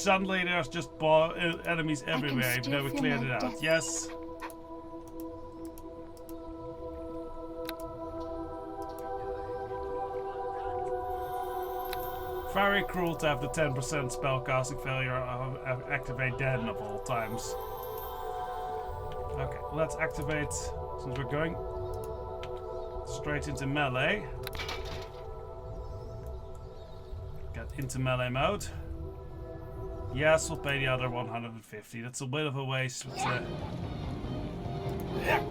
Suddenly there's just enemies everywhere, even though we cleared it out. Yes. Very cruel to have the 10% spellcasting failure activate then of all times. Okay, let's activate, since we're going straight into melee. Get into melee mode. Yes, we'll pay the other 150. That's a bit of a waste. But, yeah.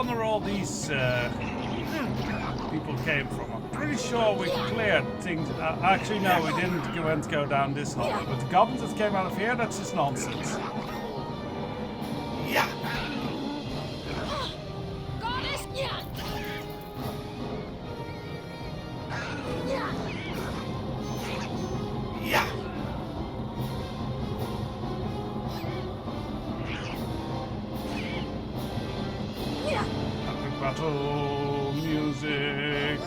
Where all these people came from. I'm pretty sure we cleared things. Actually, no, we didn't go down this hallway. But the goblins that came out of here, that's just nonsense. Yeah. Yeah. Battle music.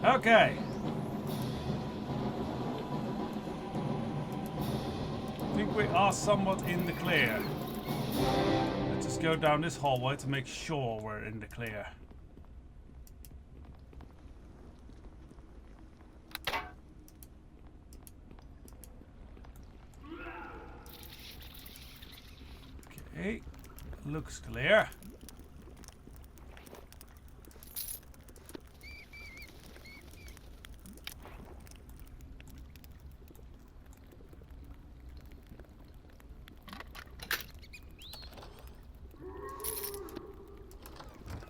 Okay. I think we are somewhat in the clear. Let's just go down this hallway to make sure we're in the clear. Okay, looks clear.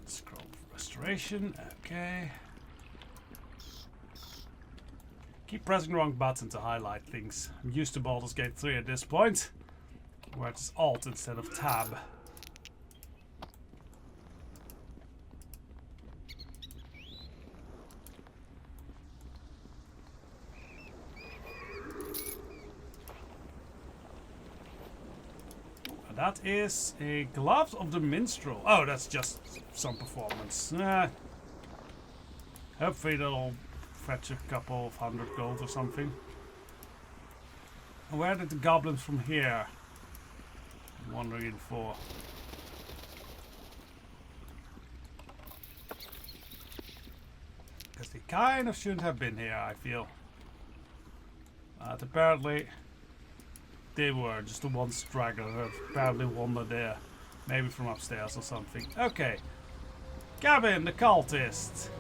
Scroll for restoration. Okay. Keep pressing the wrong button to highlight things. I'm used to Baldur's Gate 3 at this point, where it's Alt instead of Tab. And that is a Gloves of the Minstrel. Oh, that's just some performance. Hopefully that'll fetch a couple of 100 gold or something. And where did the goblins from here? Wandering in for. Because they kind of shouldn't have been here, I feel. Apparently they were just the one straggler who apparently wandered there. Maybe from upstairs or something. Okay. Gavin, the cultist.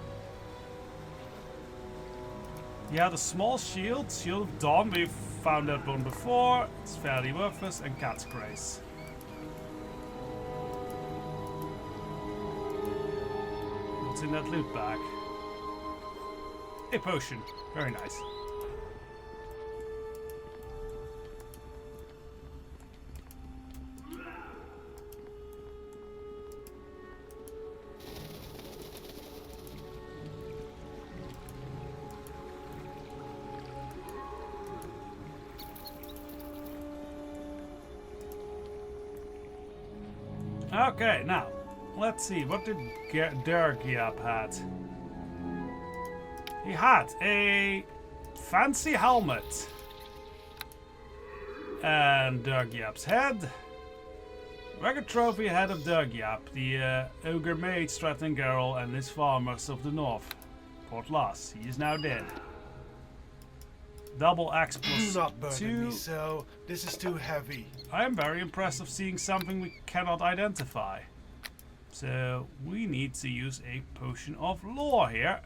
He had a small shield, Shield of Dawn. We've found that one before. It's fairly worthless, and Cat's Grace. What's in that loot bag? A potion. Very nice. Okay, now, let's see, what did Dergiap had? He had a fancy helmet. And Dergiap's head. Record trophy head of Dergiap, the ogre mage threatening Geralt and his farmers of the north. Port Loss, he is now dead. Double axe plus Do not burden 2. me so. This is too heavy. I am very impressed of seeing something we cannot identify. So we need to use a potion of lore here.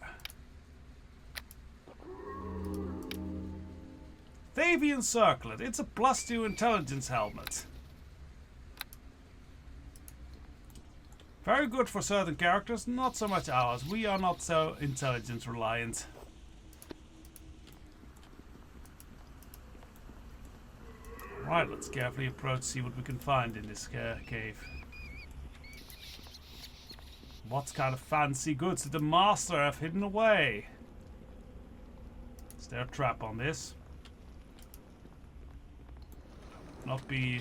Thavian Circlet. It's a +2 intelligence helmet. Very good for certain characters, not so much ours. We are not so intelligence reliant. Right, let's carefully approach, see what we can find in this cave. What kind of fancy goods did the master have hidden away? Is there a trap on this? Not be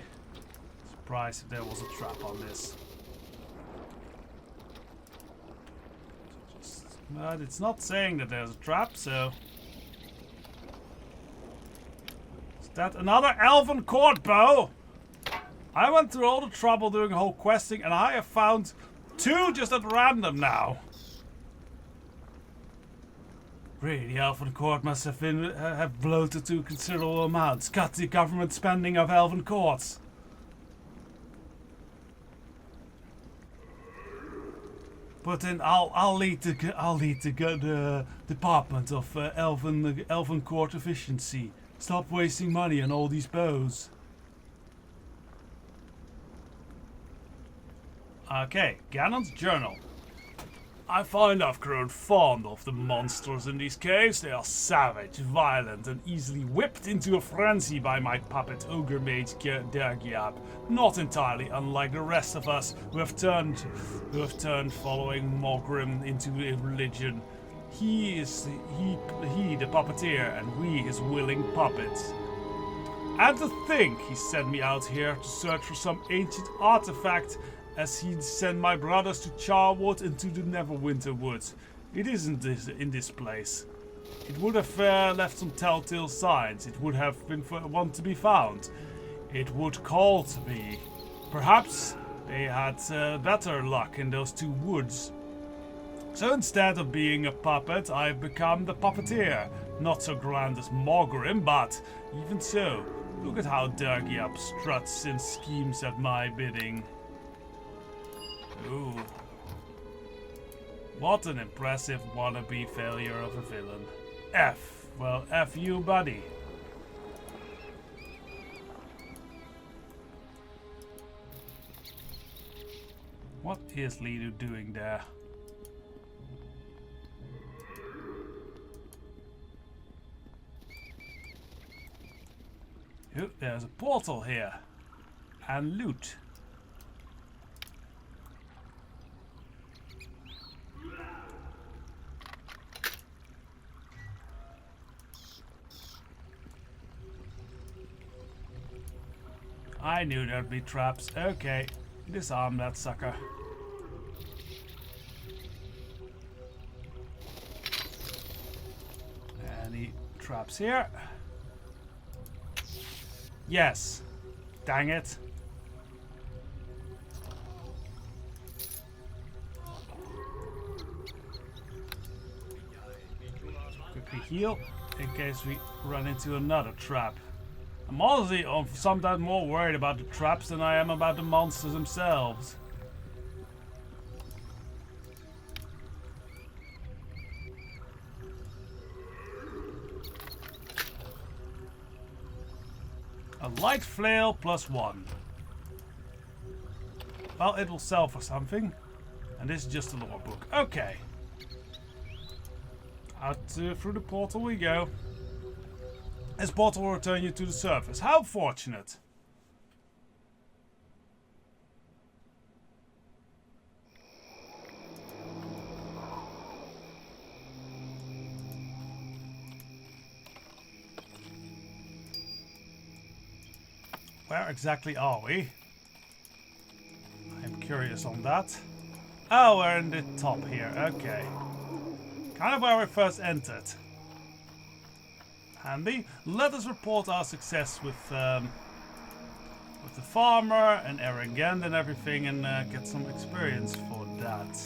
surprised if there was a trap on this. But it's not saying that there's a trap, so... Is that another elven court bow? I went through all the trouble doing whole questing and I have found 2 just at random now. Really, the elven court must have been have bloated to considerable amounts. Cut the government spending of elven courts. But then I'll lead the department of elven court efficiency. Stop wasting money on all these bows. Okay, Ganon's journal. I find I've grown fond of the monsters in these caves. They are savage, violent, and easily whipped into a frenzy by my puppet ogre mage Dergiab. Not entirely unlike the rest of us who have turned following Mogrim into a religion. He the puppeteer, and we his willing puppets. And to think he sent me out here to search for some ancient artifact, as he'd send my brothers to Charwood into the Neverwinter woods. It isn't in this place. It would have left some telltale signs. It would have been one to be found. It would call to be. Perhaps they had better luck in those 2 woods. So instead of being a puppet, I've become the puppeteer. Not so grand as Mogrim, but even so, look at how Dergiab struts and schemes at my bidding. Ooh. What an impressive wannabe failure of a villain. F. Well, F you, buddy. What is Lidu doing there? Oh, there's a portal here. And loot. I knew there'd be traps. Okay, disarm that sucker. Any traps here? Yes. Dang it. Quickly heal in case we run into another trap. I'm honestly sometimes more worried about the traps than I am about the monsters themselves. A light flail +1. Well, it will sell for something. And this is just a lore book. Okay. Out through the portal we go. This portal will return you to the surface. How fortunate. Where exactly are we? I'm curious on that. Oh, we're in the top here. Okay. Kind of where we first entered. Handy. Let us report our success with the farmer and Arrogant and everything, and get some experience for that.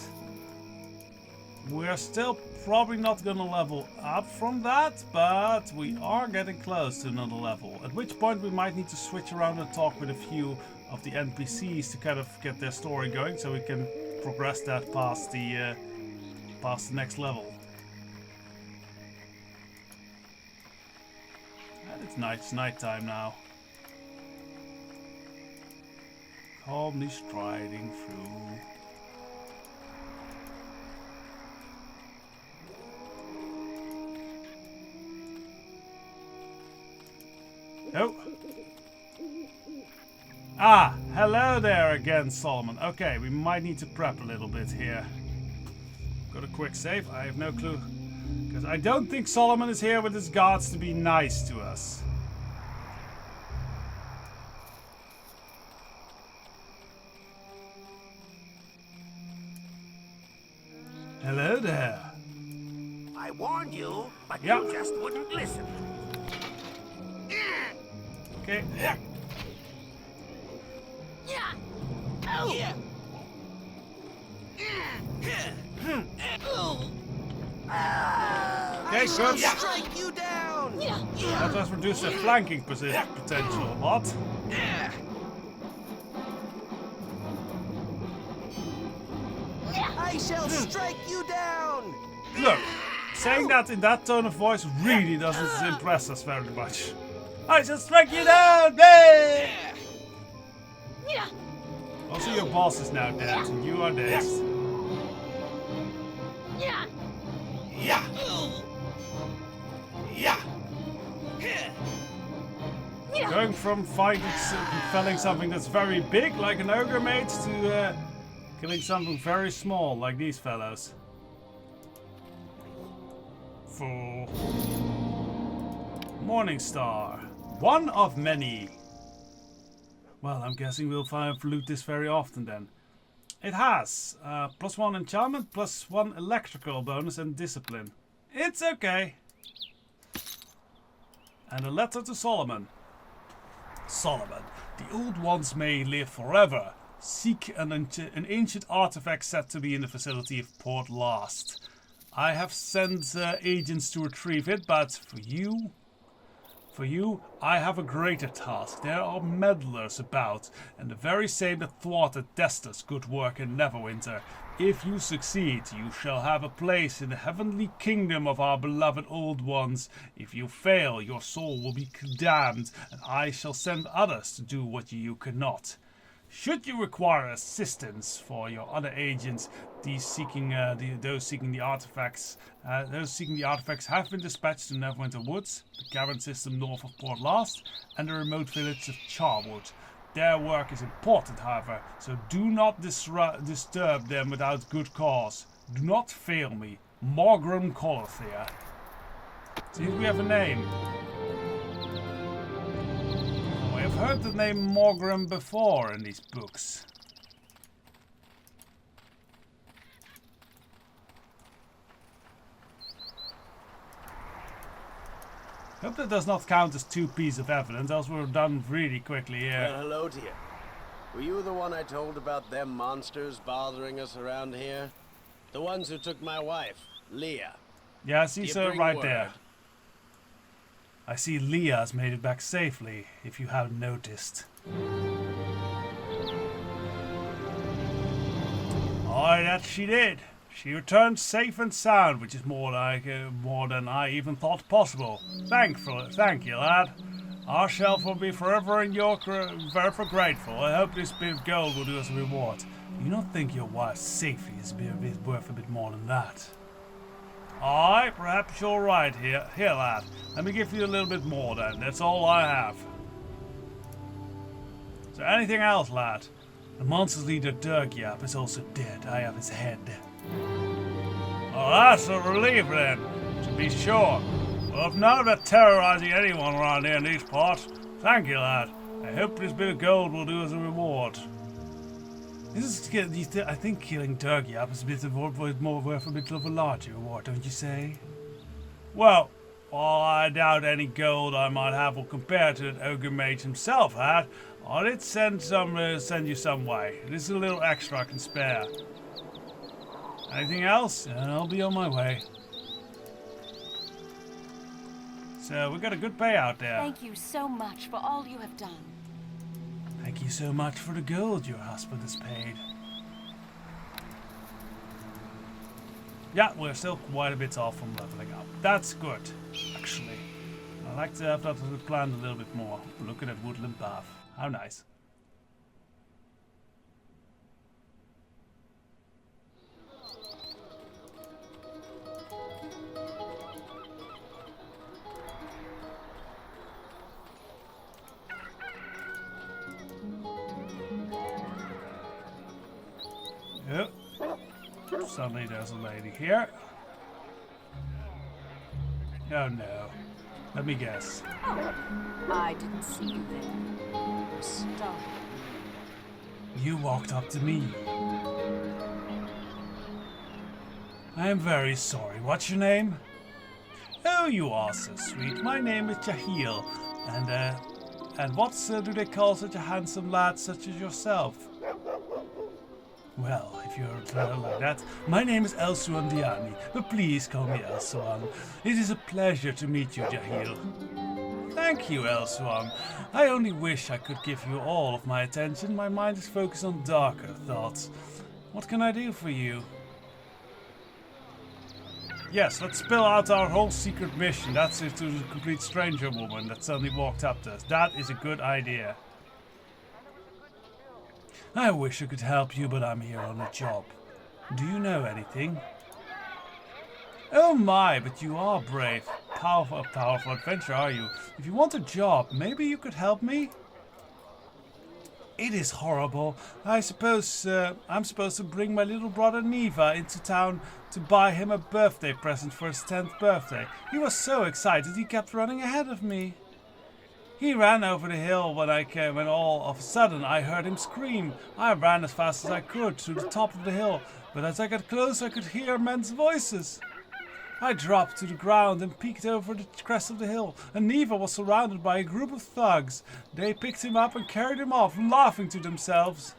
We're still probably not gonna level up from that, but we are getting close to another level. At which point we might need to switch around and talk with a few of the NPCs to kind of get their story going, so we can progress that past the next level. It's nighttime now. Calmly striding through. Oh! Ah, hello there again, Solomon. Okay, we might need to prep a little bit here. Got a quick save. I have no clue. Because I don't think Solomon is here with his guards to be nice to us. Hello there. I warned you, but Yep. you just wouldn't listen. Okay. Okay, good. Strike you down! That has reduced their flanking potential a lot. I shall strike you down! Look, saying that in that tone of voice really doesn't impress us very much. I shall strike you down, babe! Also, your boss is now dead, and you are dazed. Yeah. Yeah. Going from felling something that's very big, like an ogre mage, to killing something very small, like these fellows. Fool. Morningstar. One of many. Well, I'm guessing we'll loot this very often then. It has +1 enchantment, +1 electrical bonus and discipline. It's okay. And a letter to Solomon. Solomon, the old ones may live forever. Seek an ancient artifact said to be in the facility of Port Last. I have sent agents to retrieve it, but for you, I have a greater task. There are meddlers about, and the very same that thwarted Desta's good work in Neverwinter. If you succeed, you shall have a place in the heavenly kingdom of our beloved old ones. If you fail, your soul will be damned, and I shall send others to do what you cannot. Should you require assistance for your other agents, those seeking the artifacts have been dispatched to Neverwinter Woods, the cavern system north of Port Last, and the remote village of Charwood. Their work is important, however, so do not disturb them without good cause. Do not fail me. Morgrim Colothea. See if we have a name. We have heard the name Morgrim before in these books. Hope that does not count as 2 pieces of evidence, else we're done really quickly here. Well, hello to you. Were you the one I told about them monsters bothering us around here? The ones who took my wife, Leah. Yeah, I see You so bring right word. there. I see Leah's made it back safely, if you haven't noticed. Aye, that she did. She returned safe and sound, which is more than I even thought possible. Thank you, lad. Our shelf will be forever in your forever grateful. I hope this bit of gold will do us a reward. You don't think your wife's safety is worth a bit more than that? Aye, perhaps you're right here. Here, lad. Let me give you a little bit more then. That's all I have. Is there anything else, lad? The monster's leader Durgyap is also dead. I have his head. Oh, that's a relief then, to be sure. Well, if none of that terrorizing anyone around here in these parts, thank you, lad. I hope this bit of gold will do as a reward. I think killing Durgyap is more worth a bit of a larger reward, don't you say? Well, while I doubt any gold I might have will compare to that ogre mage himself had, I did send you some way. This is a little extra I can spare. Anything else? And I'll be on my way. So we got a good payout there. Thank you so much for all you have done. Thank you so much for the gold your husband has paid. Yeah, we're still quite a bit off from leveling up. That's good, actually. I'd like to have that planned a little bit more. Look at that woodland path. How nice. suddenly there's a lady here. Oh no. Let me guess. I didn't see you there. Stop. You walked up to me. I am very sorry. What's your name? Oh, you are so sweet. My name is Jahil. And what do they call such a handsome lad such as yourself? Well, if you're like that, my name is Elsuan Diani, but please call me Elsuan. It is a pleasure to meet you, Jahil. Thank you, Elsuan. I only wish I could give you all of my attention. My mind is focused on darker thoughts. What can I do for you? Yes, let's spill out our whole secret mission. That's it, to the complete stranger woman that suddenly walked up to us. That is a good idea. I wish I could help you, but I'm here on a job. Do you know anything? Oh my, but you are brave. Powerful adventurer, are you? If you want a job, maybe you could help me? It is horrible. I suppose I'm supposed to bring my little brother Neva into town to buy him a birthday present for his 10th birthday. He was so excited he kept running ahead of me. He ran over the hill when I came, and all of a sudden I heard him scream. I ran as fast as I could to the top of the hill, but as I got closer I could hear men's voices. I dropped to the ground and peeked over the crest of the hill, and Neva was surrounded by a group of thugs. They picked him up and carried him off, laughing to themselves.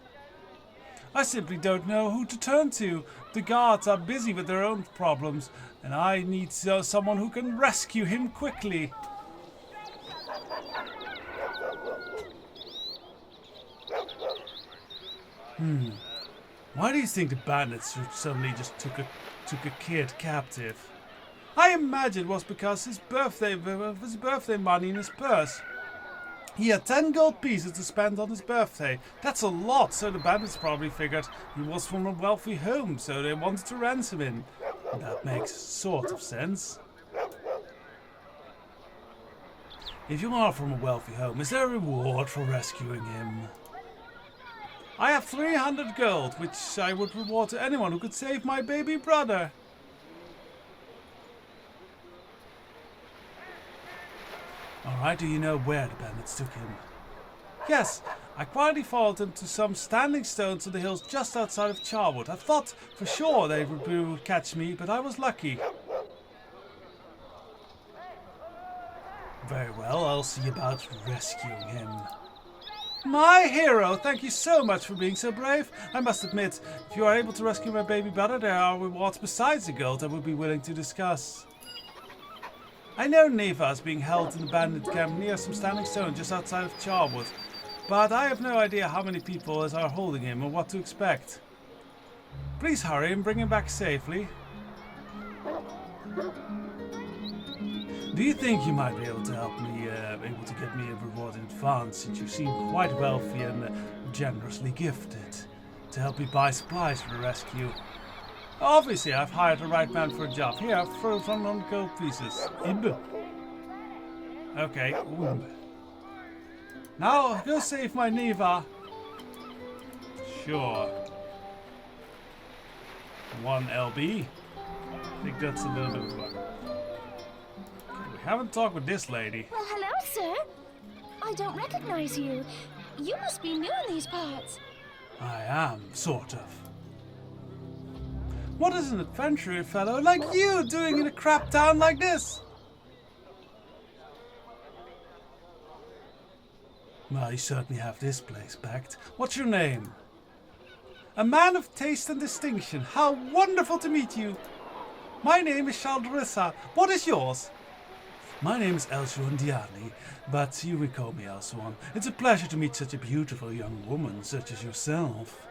I simply don't know who to turn to. The guards are busy with their own problems, and I need someone who can rescue him quickly. Why do you think the bandits suddenly just took a kid captive? I imagine it was because his birthday money in his purse. He had 10 gold pieces to spend on his birthday. That's a lot, so the bandits probably figured he was from a wealthy home, so they wanted to ransom him. That makes sort of sense. If you are from a wealthy home, is there a reward for rescuing him? I have 300 gold, which I would reward to anyone who could save my baby brother. Alright, do you know where the bandits took him? Yes, I quietly followed them to some standing stones on the hills just outside of Charwood. I thought for sure they would catch me, but I was lucky. Very well, I'll see about rescuing him. My hero, thank you so much for being so brave. I must admit, if you are able to rescue my baby brother, there are rewards besides the gold I would be willing to discuss. I know Neva is being held in the bandit camp near some standing stone just outside of Charwood, but I have no idea how many people are holding him or what to expect. Please hurry and bring him back safely. Do you think you might be able to help me, able to get me a reward in advance, since you seem quite wealthy and generously gifted, to help me buy supplies for the rescue? Obviously, I've hired the right man for a job. Here, throw some on gold pieces. Ib. Okay. Ooh. Now, go save my Neva. Sure. 1 LB. I think that's a little bit of fun. We haven't talked with this lady. Well, hello, sir. I don't recognize you. You must be new in these parts. I am, sort of. What is an adventurer fellow like you doing in a crap town like this? Well, you certainly have this place packed. What's your name? A man of taste and distinction. How wonderful to meet you. My name is Shaldrissa. What is yours? My name is Elsuan Diani, but you will call me Elsuan. It's a pleasure to meet such a beautiful young woman such as yourself.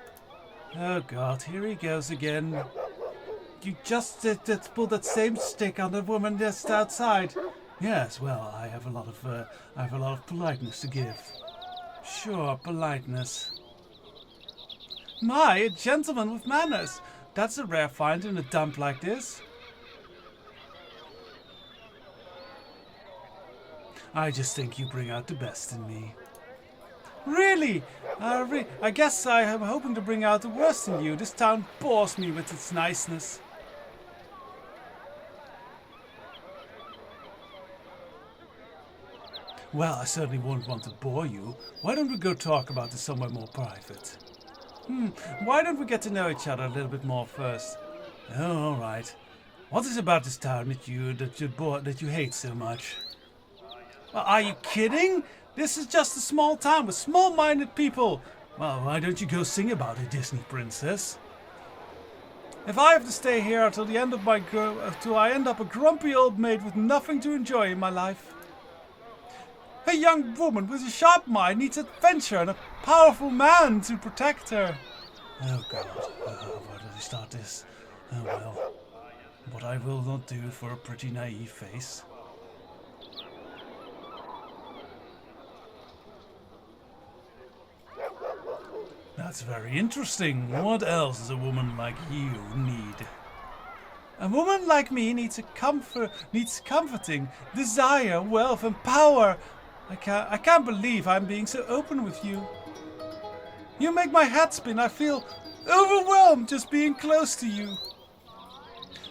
Oh God, here he goes again. You just pulled that same stick on the woman just outside. Yes, well, I have a lot of politeness to give. Sure, politeness. My, a gentleman with manners. That's a rare find in a dump like this. I just think you bring out the best in me. Really? I guess I am hoping to bring out the worst in you. This town bores me with its niceness. Well, I certainly won't want to bore you. Why don't we go talk about this somewhere more private? Why don't we get to know each other a little bit more first? Oh, all right. What is about this town that you hate so much? Well, are you kidding? This is just a small town with small-minded people. Well, why don't you go sing about it, Disney princess? If I have to stay here until the end of till I end up a grumpy old maid with nothing to enjoy in my life. A young woman with a sharp mind needs adventure and a powerful man to protect her. Oh God, why did I start this? Oh well, what I will not do for a pretty naive face. That's very interesting. What else does a woman like you need? A woman like me needs comforting, desire, wealth, and power. I can't believe I'm being so open with you. You make my head spin. I feel overwhelmed just being close to you.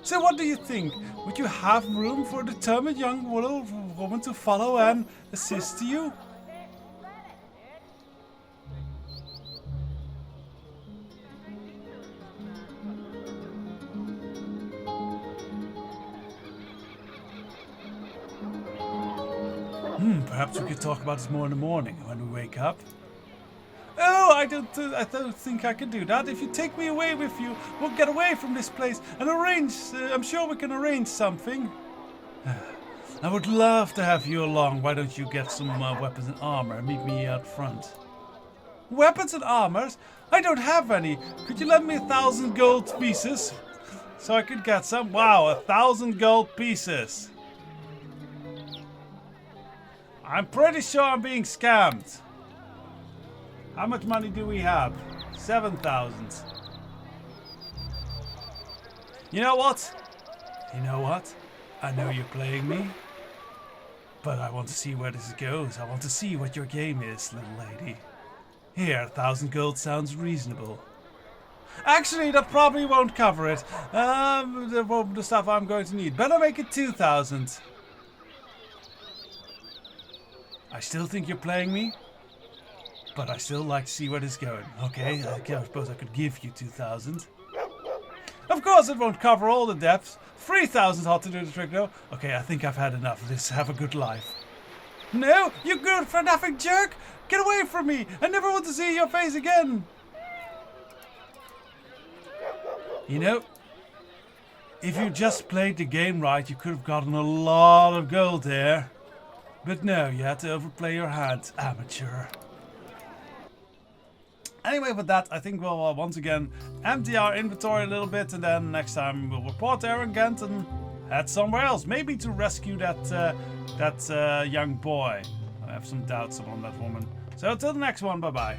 So what do you think? Would you have room for a determined young woman to follow and assist you? Perhaps we could talk about this more in the morning when we wake up. Oh, I don't think I can do that. If you take me away with you, we'll get away from this place and arrange. I'm sure we can arrange something. I would love to have you along. Why don't you get some weapons and armor and meet me out front? Weapons and armors? I don't have any. Could you lend me 1,000 gold pieces so I could get some? Wow, 1,000 gold pieces. I'm pretty sure I'm being scammed. How much money do we have? 7,000. You know what? I know you're playing me. But I want to see where this goes. I want to see what your game is, little lady. Here, 1,000 gold sounds reasonable. Actually, that probably won't cover it. The stuff I'm going to need. Better make it 2,000. I still think you're playing me, but I still like to see where this is going. Okay, I suppose I could give you 2,000. Of course it won't cover all the depths. 3,000 ought to do the trick though. Okay, I think I've had enough of this. Have a good life. No, you good for nothing jerk! Get away from me! I never want to see your face again! You know, if you just played the game right, you could have gotten a lot of gold there. But no, you had to overplay your hand, amateur. Anyway, with that, I think we'll once again empty our inventory a little bit, and then next time we'll report Arrogant and head somewhere else. Maybe to rescue that young boy. I have some doubts on that woman. So until the next one, bye-bye.